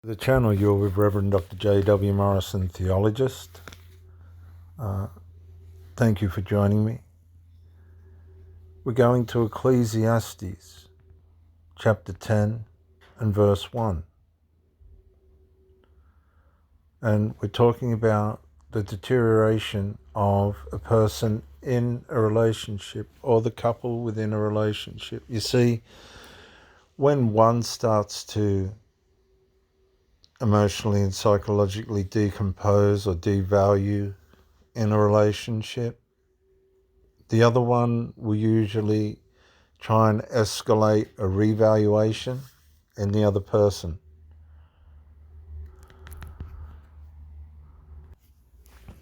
The channel, you're with Reverend Dr. J.W. Morrison, theologist. Thank you for joining me. We're going to Ecclesiastes, chapter 10 and verse 1. And we're talking about the deterioration of a person in a relationship or the couple within a relationship. You see, when one starts to emotionally and psychologically decompose or devalue in a relationship, the other one will usually try and escalate a revaluation in the other person.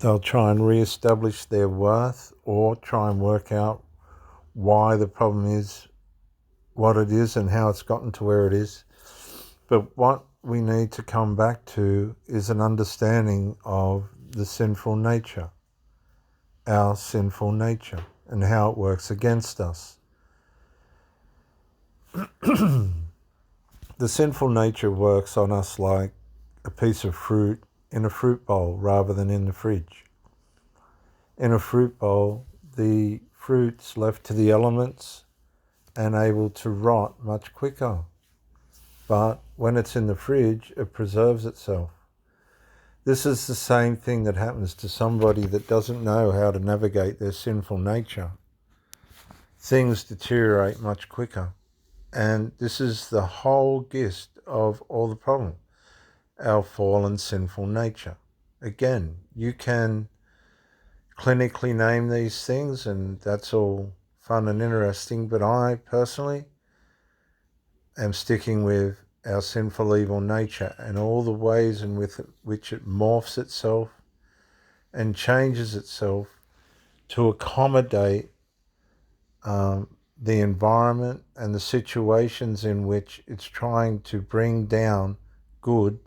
They'll try and reestablish their worth or try and work out why the problem is what it is and how it's gotten to where it is. But what we need to come back to is an understanding of the sinful nature, our sinful nature, and how it works against us. The sinful nature works on us like a piece of fruit in a fruit bowl rather than in the fridge. In a fruit bowl, the fruit's left to the elements and able to rot much quicker. But when it's in the fridge, it preserves itself. This is the same thing that happens to somebody that doesn't know how to navigate their sinful nature. Things deteriorate much quicker. And this is the whole gist of all the problem, our fallen sinful nature. Again, you can clinically name these things and that's all fun and interesting, but I personally am sticking with our sinful evil nature and all the ways in which it morphs itself and changes itself to accommodate the environment and the situations in which it's trying to bring down good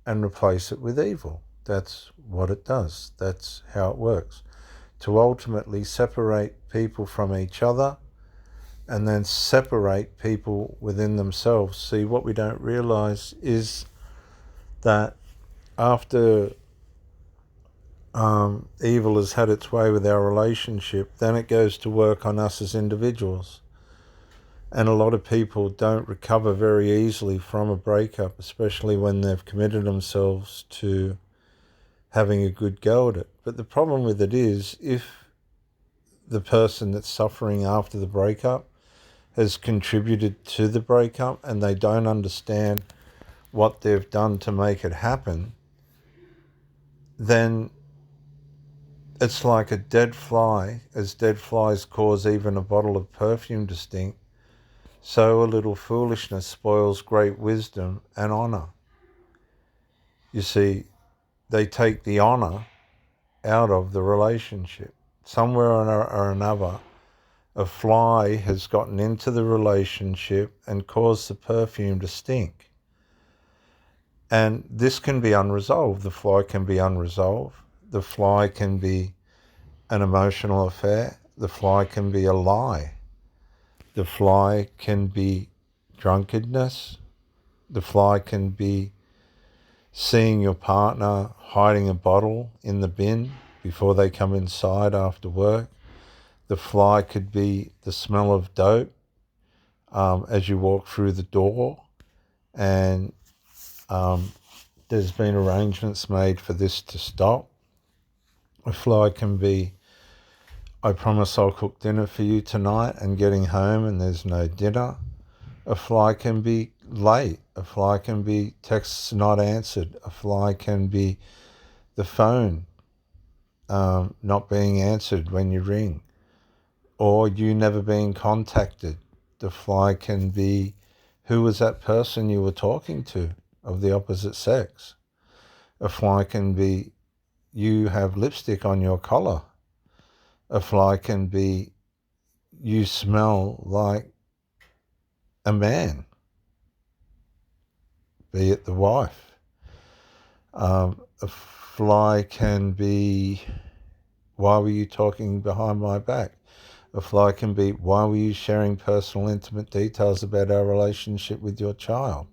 and replace it with evil. That's what it does. That's how it works. To ultimately separate people from each other and then separate people within themselves. See, what we don't realize is that after evil has had its way with our relationship, then it goes to work on us as individuals. And a lot of people don't recover very easily from a breakup, especially when they've committed themselves to having a good go at it. But the problem with it is, if the person that's suffering after the breakup has contributed to the breakup and they don't understand what they've done to make it happen, then it's like a dead fly. As dead flies cause even a bottle of perfume to stink, so a little foolishness spoils great wisdom and honor. You see, they take the honor out of the relationship. Somewhere or another, a fly has gotten into the relationship and caused the perfume to stink. And this can be unresolved. The fly can be unresolved. The fly can be an emotional affair. The fly can be a lie. The fly can be drunkenness. The fly can be seeing your partner hiding a bottle in the bin before they come inside after work. The fly could be the smell of dope as you walk through the door, and there's been arrangements made for this to stop. A fly can be, I promise I'll cook dinner for you tonight, and getting home and there's no dinner. A fly can be late. A fly can be texts not answered. A fly can be the phone not being answered when you ring, or you never being contacted. The fly can be, who was that person you were talking to of the opposite sex? A fly can be, you have lipstick on your collar. A fly can be, you smell like a man, be it the wife. A fly can be, why were you talking behind my back? A fly can be, why were you sharing personal, intimate details about our relationship with your child?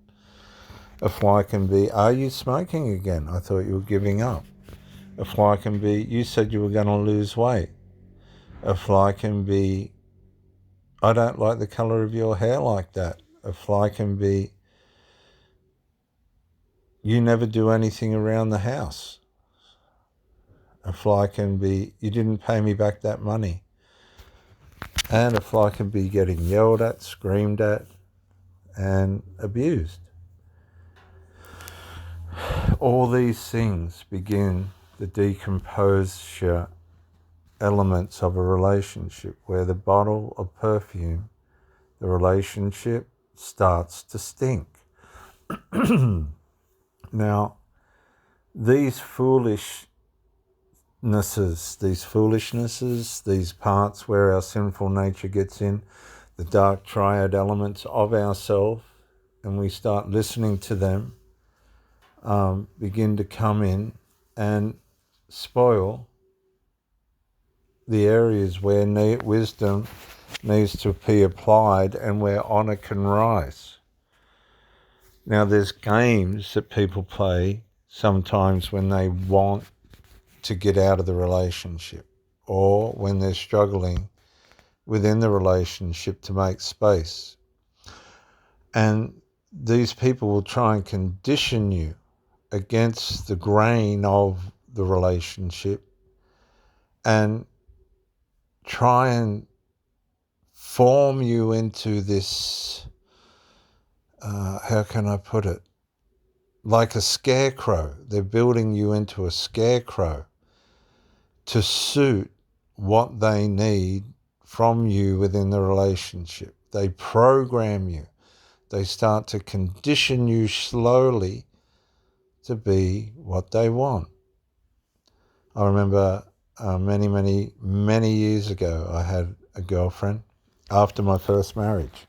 A fly can be, are you smoking again? I thought you were giving up. A fly can be, you said you were going to lose weight. A fly can be, I don't like the colour of your hair like that. A fly can be, you never do anything around the house. A fly can be, you didn't pay me back that money. And a fly can be getting yelled at, screamed at, and abused. All these things begin the decomposure elements of a relationship, where the bottle of perfume, the relationship starts to stink. Now, these foolishnesses, these parts where our sinful nature gets in, the dark triad elements of ourself, and we start listening to them, begin to come in and spoil the areas where wisdom needs to be applied and where honour can rise. Now, there's games that people play sometimes when they want to get out of the relationship, or when they're struggling within the relationship to make space. And these people will try and condition you against the grain of the relationship and try and form you into this, how can I put it? Like a scarecrow. They're building you into a scarecrow to suit what they need from you within the relationship. They program you. They start to condition you slowly to be what they want. I remember many years ago, I had a girlfriend after my first marriage.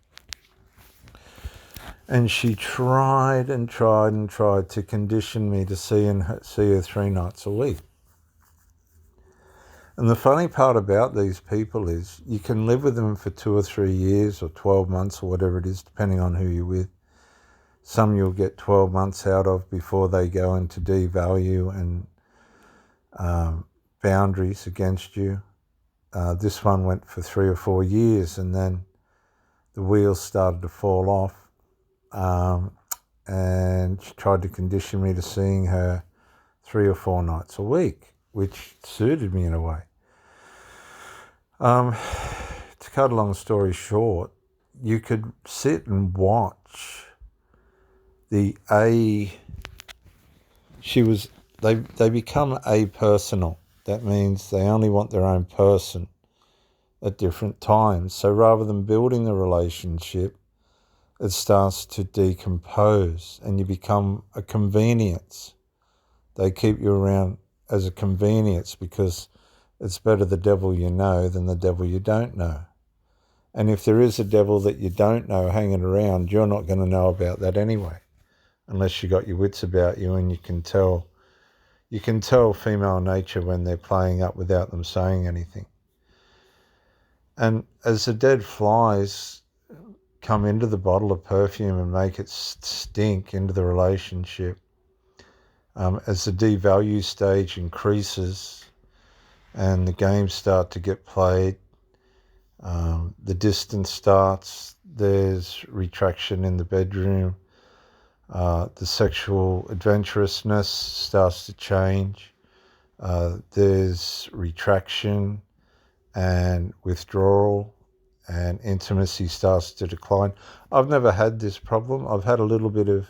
And she tried and tried and tried to condition me to see her 3 nights a week. And the funny part about these people is you can live with them for 2 or 3 years or 12 months or whatever it is, depending on who you're with. Some you'll get 12 months out of before they go into devalue and boundaries against you. This one went for 3 or 4 years, and then the wheels started to fall off. And she tried to condition me to seeing her 3 or 4 nights a week, which suited me in a way. To cut a long story short, you could sit and watch they become apersonal. That means they only want their own person at different times. So rather than building the relationship, it starts to decompose and you become a convenience. They keep you around as a convenience because it's better the devil you know than the devil you don't know. And if there is a devil that you don't know hanging around, you're not going to know about that anyway, unless you got your wits about you and you can tell female nature when they're playing up without them saying anything. And as the dead flies come into the bottle of perfume and make it stink into the relationship, as the devalue stage increases and the games start to get played, the distance starts, there's retraction in the bedroom, the sexual adventurousness starts to change, there's retraction and withdrawal, and intimacy starts to decline. I've never had this problem. I've had a little bit of,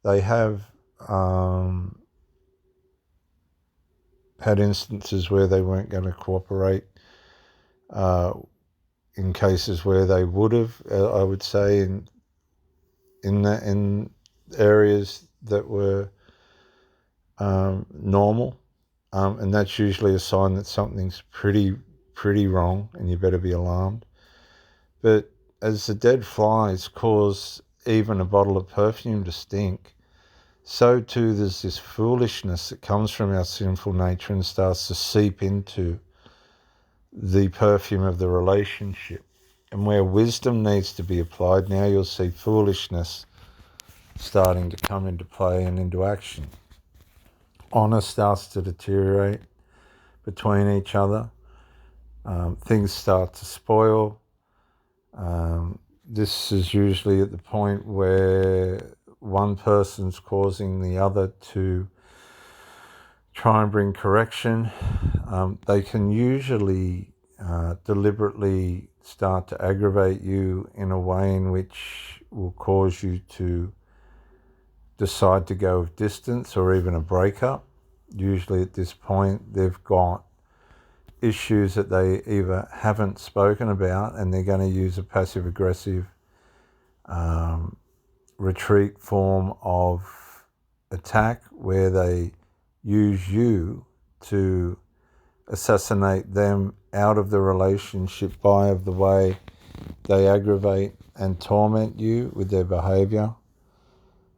they have had instances where they weren't going to cooperate, in cases where they would have, I would say, in areas that were normal, and that's usually a sign that something's pretty wrong and you better be alarmed. But as the dead flies cause even a bottle of perfume to stink, so too there's this foolishness that comes from our sinful nature and starts to seep into the perfume of the relationship. And where wisdom needs to be applied, now you'll see foolishness starting to come into play and into action. Honour starts to deteriorate between each other. Things start to spoil. This is usually at the point where one person's causing the other to try and bring correction. They can usually deliberately start to aggravate you in a way in which will cause you to decide to go with distance or even a breakup. Usually at this point they've got issues that they either haven't spoken about, and they're going to use a passive aggressive retreat form of attack where they use you to assassinate them out of the relationship by the way they aggravate and torment you with their behavior.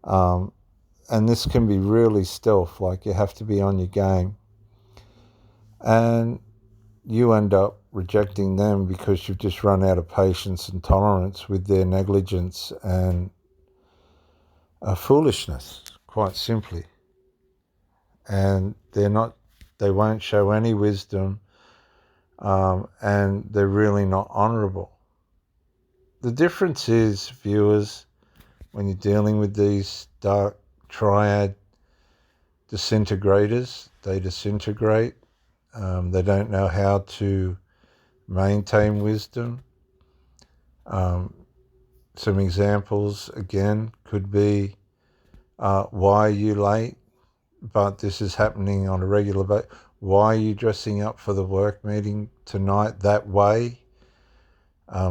And this can be really stealth, like you have to be on your game. And you end up rejecting them because you've just run out of patience and tolerance with their negligence and foolishness, quite simply. And they won't show any wisdom, and they're really not honourable. The difference is, viewers, when you're dealing with these dark triad disintegrators, they disintegrate. They don't know how to maintain wisdom. Some examples, again, could be, why are you late? But this is happening on a regular basis. Why are you dressing up for the work meeting tonight that way?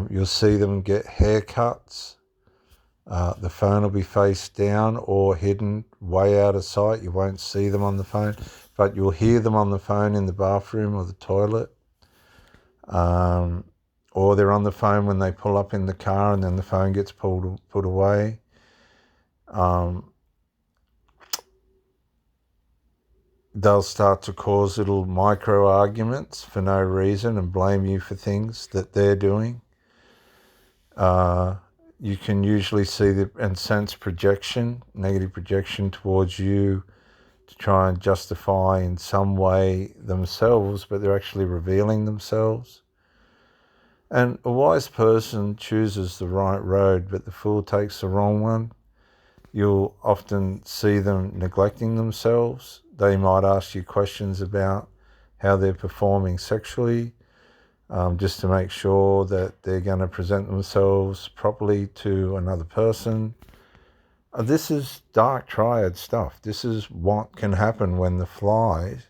You'll see them get haircuts. The phone will be face down or hidden way out of sight. You won't see them on the phone, but you'll hear them on the phone in the bathroom or the toilet. Or they're on the phone when they pull up in the car and then the phone gets put away. They'll start to cause little micro arguments for no reason and blame you for things that they're doing. You can usually see and sense projection, negative projection towards you to try and justify in some way themselves, but they're actually revealing themselves. And a wise person chooses the right road, but the fool takes the wrong one. You'll often see them neglecting themselves. They might ask you questions about how they're performing sexually, just to make sure that they're going to present themselves properly to another person. This is dark triad stuff. This is what can happen when the flies,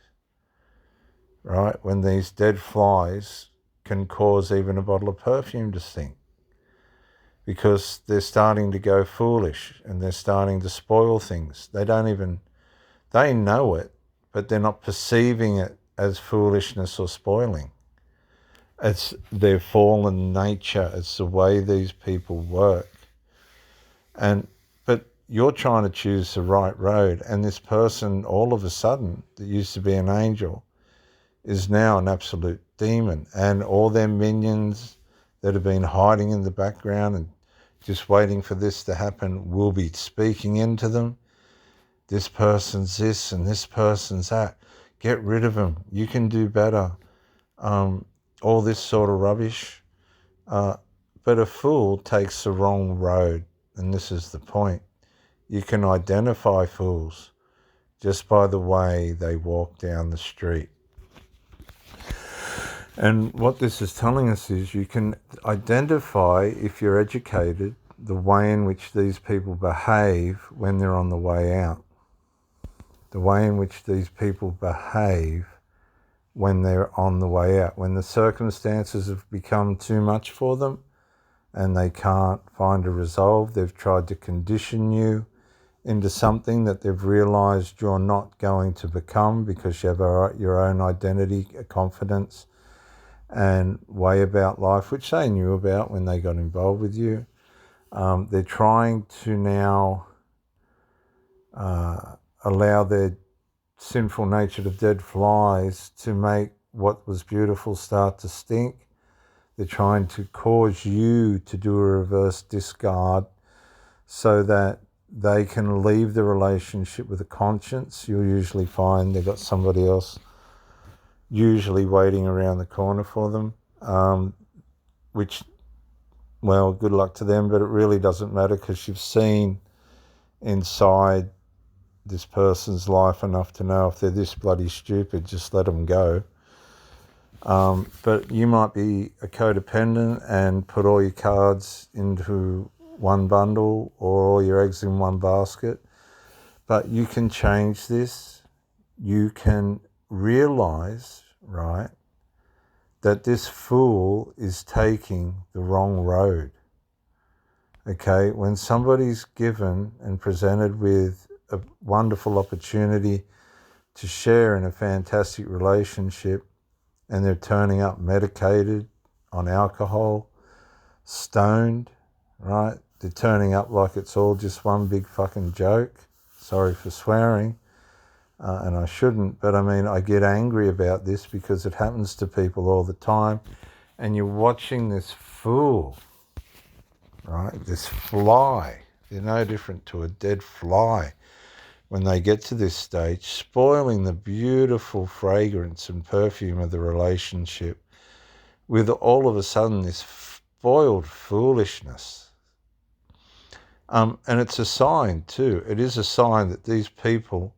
right, when these dead flies can cause even a bottle of perfume to stink, because they're starting to go foolish and they're starting to spoil things. They know it, but they're not perceiving it as foolishness or spoiling. It's their fallen nature. It's the way these people work. But you're trying to choose the right road, and this person, all of a sudden, that used to be an angel, is now an absolute demon. And all their minions that have been hiding in the background and just waiting for this to happen will be speaking into them. This person's this and this person's that. Get rid of them. You can do better. All this sort of rubbish. But a fool takes the wrong road, and this is the point. You can identify fools just by the way they walk down the street. And what this is telling us is you can identify, if you're educated, the way in which these people behave when they're on the way out. The way in which these people behave when they're on the way out. When the circumstances have become too much for them and they can't find a resolve, they've tried to condition you into something that they've realised you're not going to become because you have your own identity, a confidence and way about life, which they knew about when they got involved with you. They're trying to now allow their sinful nature of dead flies to make what was beautiful start to stink. They're trying to cause you to do a reverse discard so that they can leave the relationship with a conscience. You'll usually find they've got somebody else usually waiting around the corner for them, which, well, good luck to them, but it really doesn't matter because you've seen inside this person's life enough to know if they're this bloody stupid, just let them go. But you might be a codependent and put all your cards into one bundle or all your eggs in one basket. But you can change this. You can realize, right, that this fool is taking the wrong road. Okay, when somebody's given and presented with a wonderful opportunity to share in a fantastic relationship, and they're turning up medicated on alcohol, stoned, right? They're turning up like it's all just one big fucking joke. Sorry for swearing, and I shouldn't, but I mean, I get angry about this because it happens to people all the time, and you're watching this fool, right? This fly. They're no different to a dead fly when they get to this stage, spoiling the beautiful fragrance and perfume of the relationship with all of a sudden this spoiled foolishness. And it's a sign too. It is a sign that these people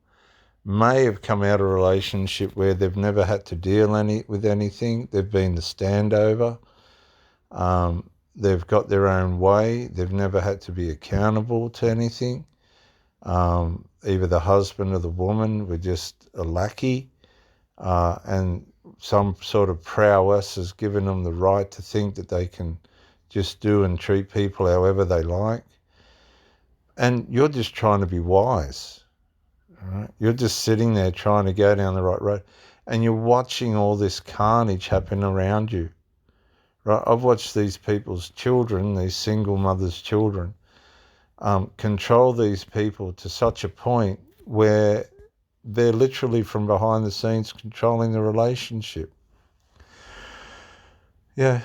may have come out of a relationship where they've never had to deal with anything. They've been the standover. They've got their own way. They've never had to be accountable to anything. Either the husband or the woman were just a lackey, and some sort of prowess has given them the right to think that they can just do and treat people however they like. And you're just trying to be wise, right? You're just sitting there trying to go down the right road, and you're watching all this carnage happen around you, right? I've watched these people's children, these single mothers' children, control these people to such a point where they're literally from behind the scenes controlling the relationship. Yeah.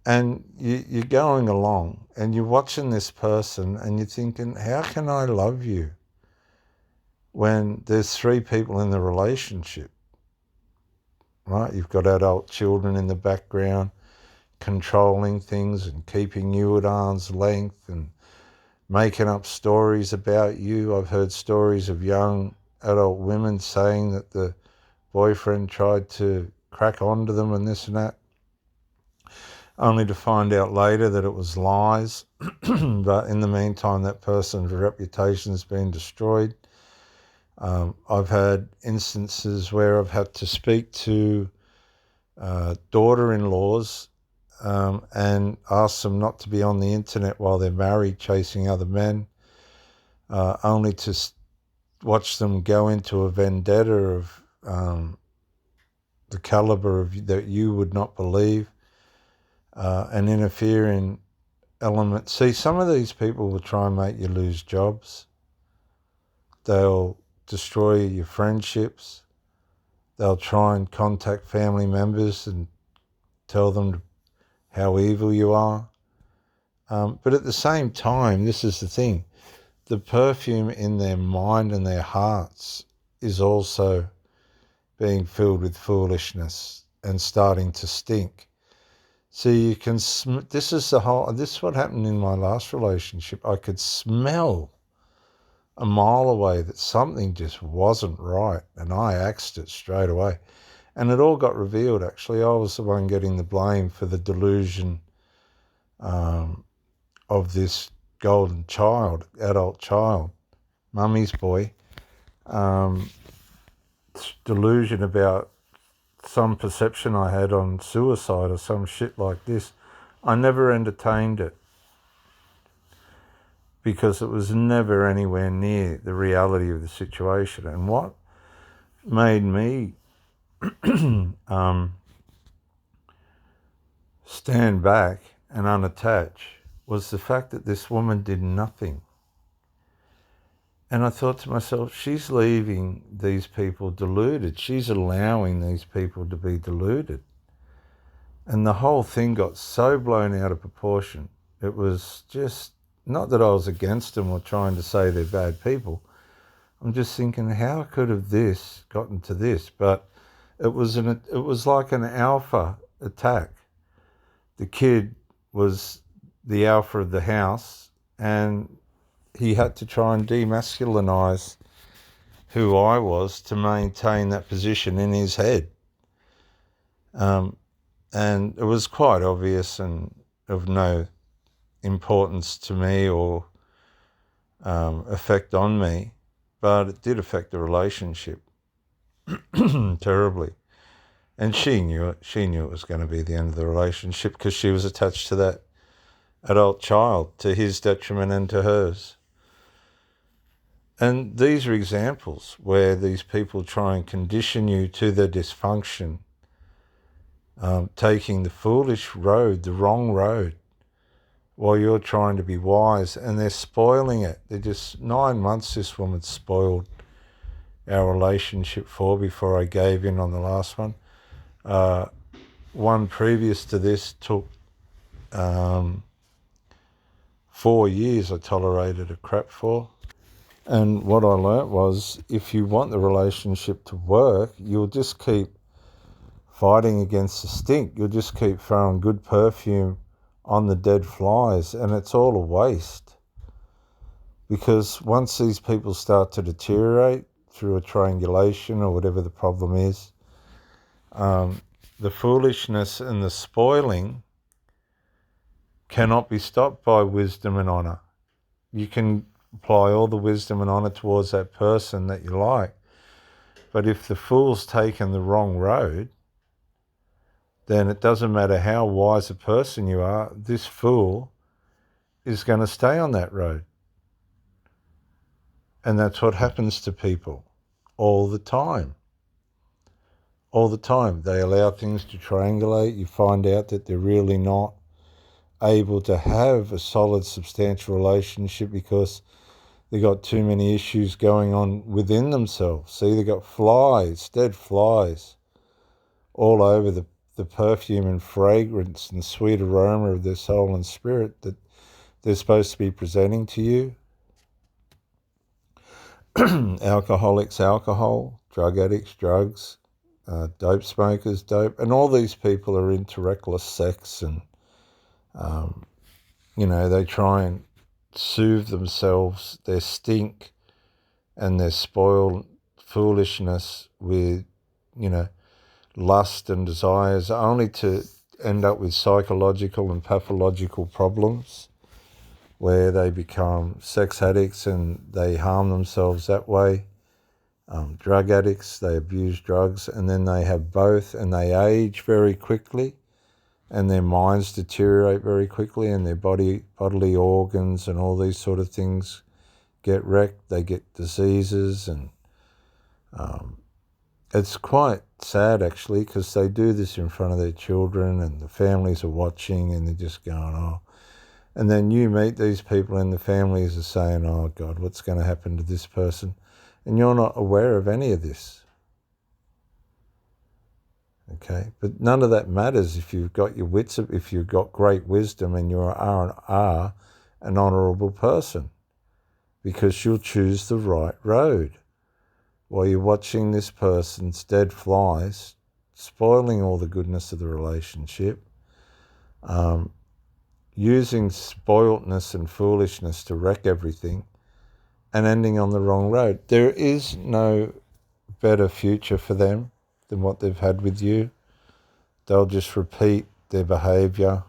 And you're going along and you're watching this person and you're thinking, how can I love you when there's three people in the relationship, right? You've got adult children in the background controlling things and keeping you at arm's length and making up stories about you. I've heard stories of young adult women saying that the boyfriend tried to crack onto them and this and that, only to find out later that it was lies. But in the meantime, that person's reputation's been destroyed. I've had instances where I've had to speak to daughter-in-laws and ask them not to be on the internet while they're married chasing other men, only to watch them go into a vendetta of the caliber of that you would not believe, and interfere in elements. See, some of these people will try and make you lose jobs. They'll destroy your friendships. They'll try and contact family members and tell them how evil you are. But at the same time, this is the thing, the perfume in their mind and their hearts is also being filled with foolishness and starting to stink. So you can, this is what happened in my last relationship. I could smell a mile away that something just wasn't right, and I axed it straight away. And it all got revealed, actually. I was the one getting the blame for the delusion of this golden child, adult child, mummy's boy, delusion about some perception I had on suicide or some shit like this. I never entertained it because it was never anywhere near the reality of the situation. And what made me stand back and unattach was the fact that this woman did nothing. And I thought to myself, she's leaving these people deluded. She's allowing these people to be deluded. And the whole thing got so blown out of proportion. It was just not that I was against them or trying to say they're bad people. I'm just thinking, how could have this gotten to this? But it was like an alpha attack. The kid was the alpha of the house, and he had to try and demasculinize who I was to maintain that position in his head. And it was quite obvious and of no importance to me or effect on me, but it did affect the relationship terribly. And she knew it. She knew it was going to be the end of the relationship because she was attached to that adult child, to his detriment and to hers. And these are examples where these people try and condition you to their dysfunction, taking the foolish road, the wrong road, while you're trying to be wise, and they're spoiling it. They're just 9 months this woman spoiled our relationship before I gave in on the last one. One previous to this took 4 years I tolerated a crap for. And what I learnt was, if you want the relationship to work, you'll just keep fighting against the stink. You'll just keep throwing good perfume on the dead flies, and it's all a waste. Because once these people start to deteriorate through a triangulation or whatever the problem is, the foolishness and the spoiling cannot be stopped by wisdom and honour. You can apply all the wisdom and honour towards that person that you like, but if the fool's taken the wrong road, then it doesn't matter how wise a person you are, this fool is going to stay on that road. And that's what happens to people all the time. All the time. They allow things to triangulate. You find out that they're really not able to have a solid, substantial relationship because they got too many issues going on within themselves. See, they got flies, dead flies, all over the perfume and fragrance and sweet aroma of their soul and spirit that they're supposed to be presenting to you. Alcoholics, alcohol, drug addicts, drugs, dope smokers, dope, and all these people are into reckless sex, and they try and soothe themselves, their stink and their spoiled foolishness with, lust and desires, only to end up with psychological and pathological problems where they become sex addicts and they harm themselves that way. Drug addicts, they abuse drugs, and then they have both, and they age very quickly, and their minds deteriorate very quickly, and their bodily organs and all these sort of things get wrecked. They get diseases, and it's quite sad actually, because they do this in front of their children, and the families are watching, and they're just going, oh. And then you meet these people, and the families are saying, oh God, what's going to happen to this person? And you're not aware of any of this. Okay, but none of that matters if you've got your wits, if you've got great wisdom and you are an honourable person, because you'll choose the right road while you're watching this person's dead flies, spoiling all the goodness of the relationship, using spoiledness and foolishness to wreck everything, and ending on the wrong road. There is no better future for them than what they've had with you. They'll just repeat their behaviour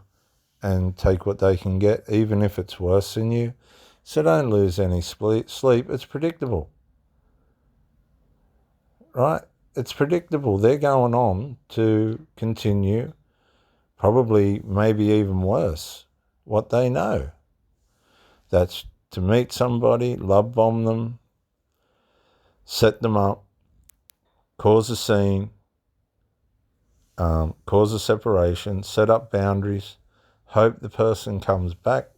and take what they can get, even if it's worse than you. So don't lose any sleep. It's predictable, right? It's predictable. They're going on to continue, probably maybe even worse, what they know. That's to meet somebody, love bomb them, set them up, cause a scene, cause a separation, set up boundaries, hope the person comes back,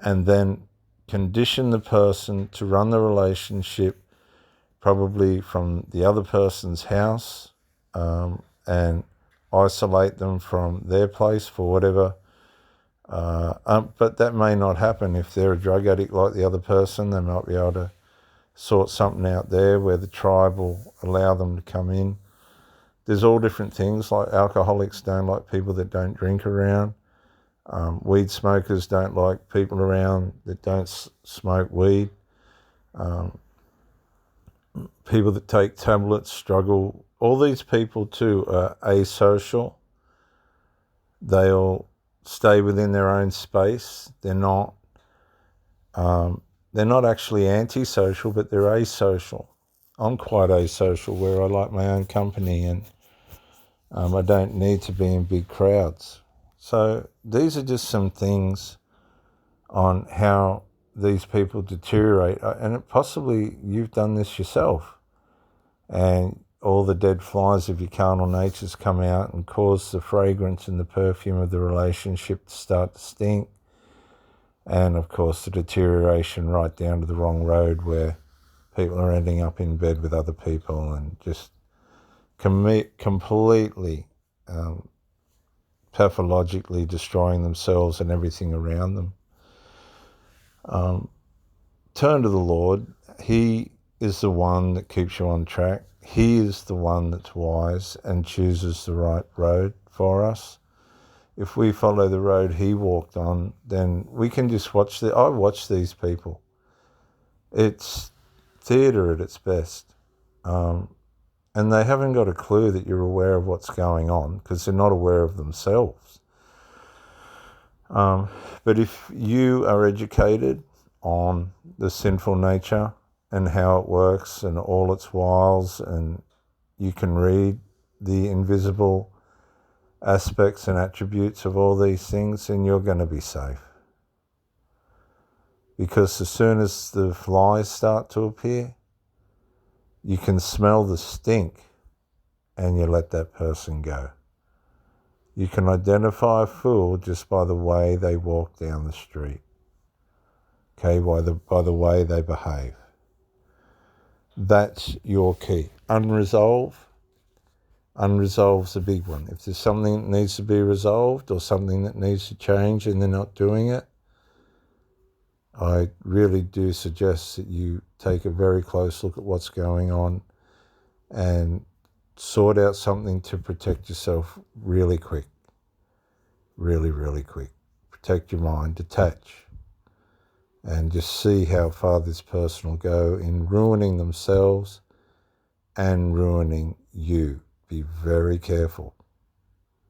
and then condition the person to run the relationship probably from the other person's house, and isolate them from their place for whatever But that may not happen if they're a drug addict like the other person. They might be able to sort something out there where the tribe will allow them to come in. There's all different things, like alcoholics don't like people that don't drink around. Weed smokers don't like people around that don't smoke weed. People that take tablets struggle. All these people too are asocial. They'll stay within their own space. They're not actually antisocial, but they're asocial. I'm quite asocial, where I like my own company, and I don't need to be in big crowds. So these are just some things on how these people deteriorate, and possibly you've done this yourself, and all the dead flies of your carnal natures come out and cause the fragrance and the perfume of the relationship to start to stink, and of course the deterioration right down to the wrong road, where people are ending up in bed with other people and just completely pathologically destroying themselves and everything around them. Turn to the Lord. He is the one that keeps you on track. He is the one that's wise and chooses the right road for us. If we follow the road he walked on, then we can just watch I watch these people. It's theatre at its best. And they haven't got a clue that you're aware of what's going on, because they're not aware of themselves. But if you are educated on the sinful nature and how it works and all its wiles, and you can read the invisible aspects and attributes of all these things, then you're going to be safe. Because as soon as the flies start to appear, you can smell the stink and you let that person go. You can identify a fool just by the way they walk down the street. Okay, by the way they behave. That's your key. Unresolved's a big one. If there's something that needs to be resolved or something that needs to change and they're not doing it, I really do suggest that you take a very close look at what's going on and sort out something to protect yourself really quick. Really, really quick. Protect your mind, detach, and just see how far this person will go in ruining themselves and ruining you. Be very careful.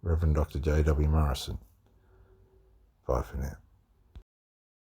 Reverend Dr. J.W. Morrison. Bye for now.